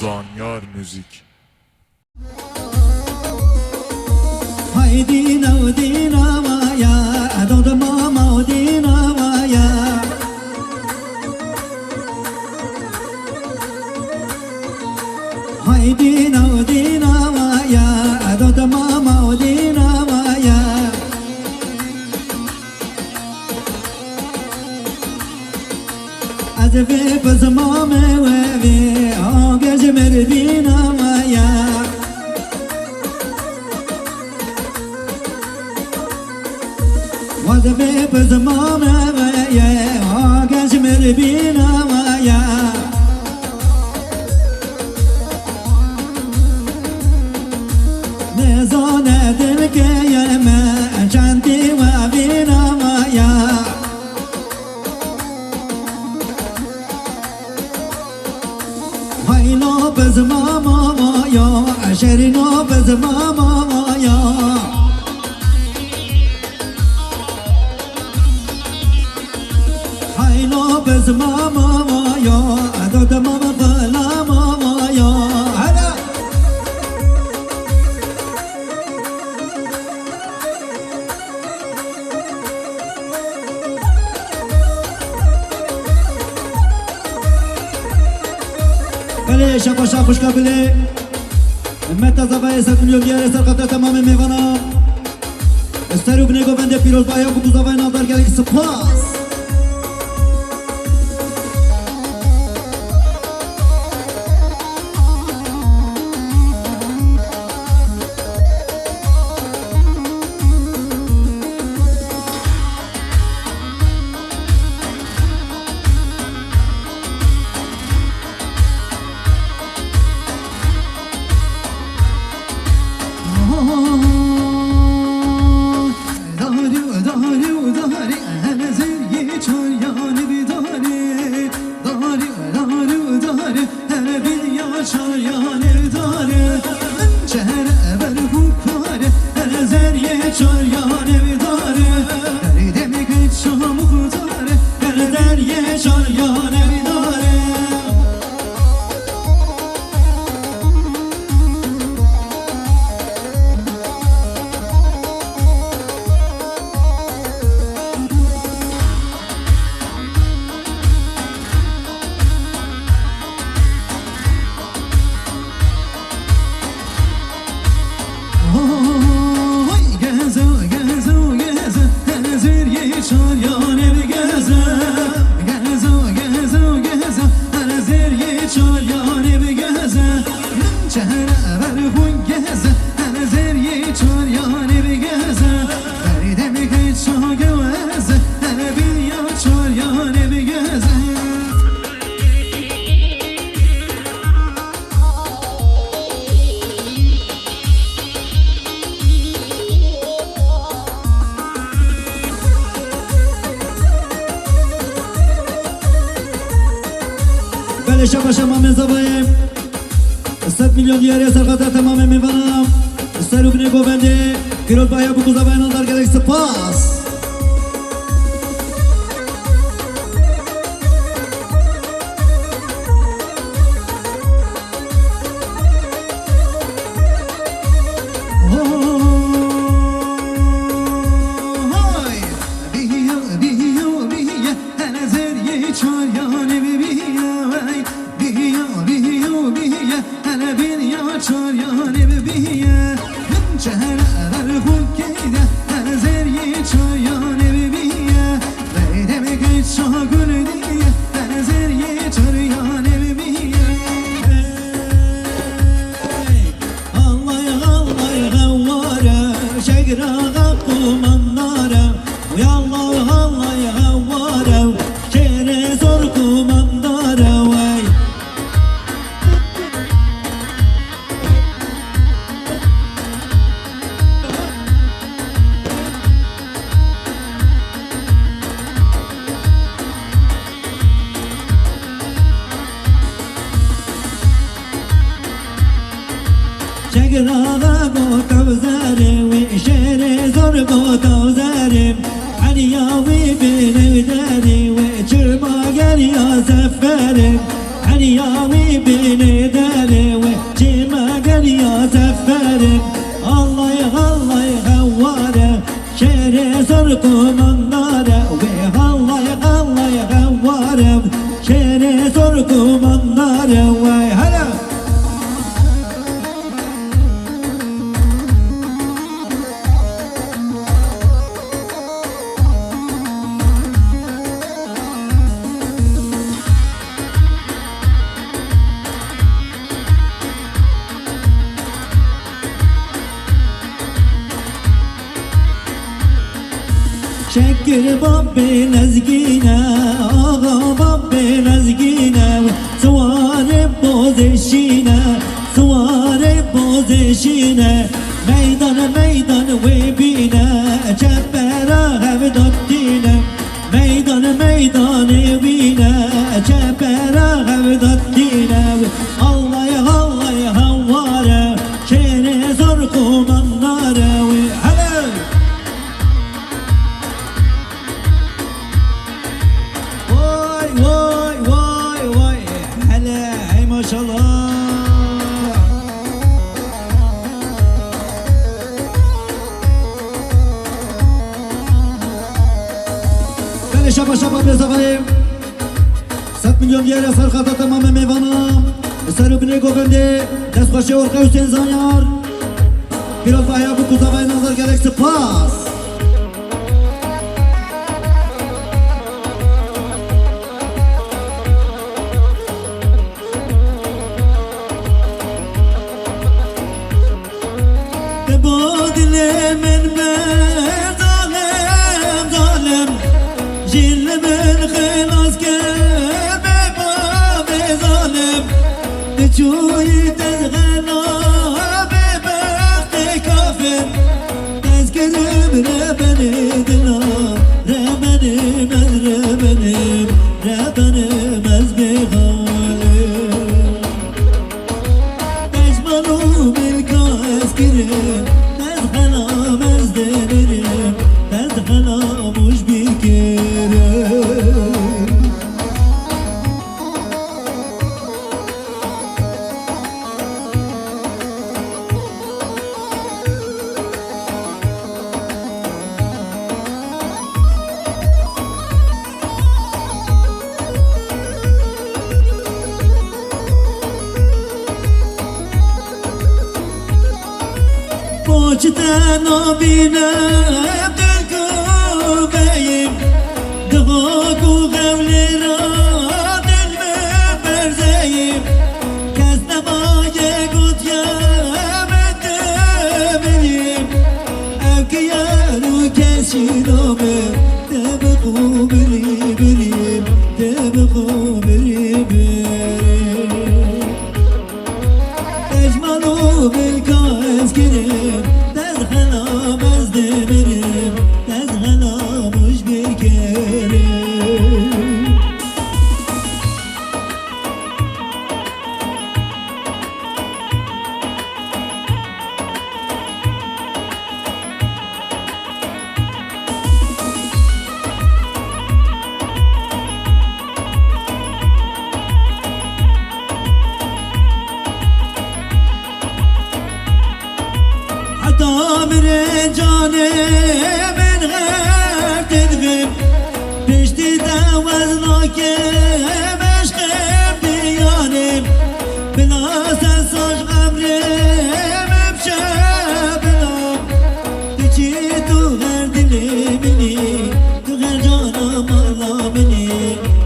زانیار موزیک. haydi navdina maya dod mama dina maya haydi navdina maya dod mama dina maya azve bazmame ve agaj merdina maya وذبي بزمامة ويا عاقش مربينا ويا نزانة دلكي ما جنتي وبينا ويا هايلو بزمامة ويا عشرينو بزمامة ويا بز ماما يا دود ماما بلا ماما يا هلا بله شبا خوش قبله متى زبای 7 میلیون دیار سرقت تمام میوانا استرو بنگو بنده پیروز بایا بگو زبای نادر گلی سپاس شبا شمام زبایم 100 میلیون دیاری سرقت تمام میبنم سرو بنگو بنده پیروز بایا بگو زبای نادر گلی سپاس شقراغا كوزاري وشيري زرقو كوزاري عليا وبين وداري وشرما قال يا سفاري هنياوي بني داري وجيما قال يا سفاري الله الله يغواره شيري سركم النار الله الله يغواره شيري سركم النار وهلا شكر بابي نزقينا آغا بابي نزقينا سوار بوزشينا سوار بوزشينا ميدان ميدان وبينا جبرا غبدتينا ميدان ميدان وبينا جبرا غبدتينا الله يا الله يا هوارا شيري زركم النار وهلا ما شاء الله بله شبا شبا بزاقایم 100 میلیون دیگر سر خطا تمام میوانم سر و بینه گوگنده دست خوشه ارقه حسین زانیار پیروز بحیا بو کوزاوای نظر گلک سپاس من ظالم ظالم جيل من خلاص كرب باب ظالم تجوي تزغنا ببخت كافر تذكر بربن دنا ربن من ربن مزبغالم تجملوا بالكاس كرب Poçtano binem dilku beyim Dıgıku gevlira dilme berzeyim Kesnemaye gutya mettebiliyim Evkiyaru kesinome Tebeku biri biriyim Tebeku biri biriyim Ecmalu bilka eskirim دامر جانه من غير تدغم بشتي دوزناك مشقم ديانم بلا سنساش غمرم بشبنام تجي تو غير دلي مني تو غير جانم الله مني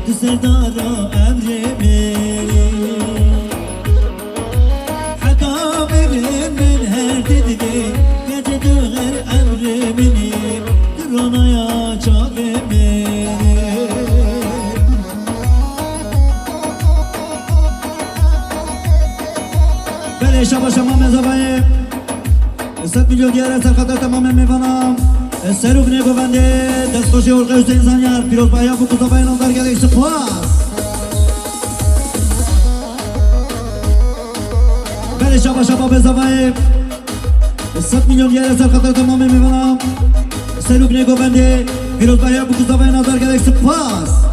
تو سردارا امر مني حتى من her dediği gece döner emriminim Duranaya çaveminim Bele şaba şama mezavayim 100 milyon diğer eser kadar tamamen mevanam Seruk ne govende Deskoşi orka Hüseyin Zanyar Piroz Bahya bu kuzabayın onlar gerek spas Bele şaba şaba mezavayim 100 milyon diğer eser kadar tamamen mevanam Seruk ne govende Piroz Bahya bu kuzabayın onlar gerek spas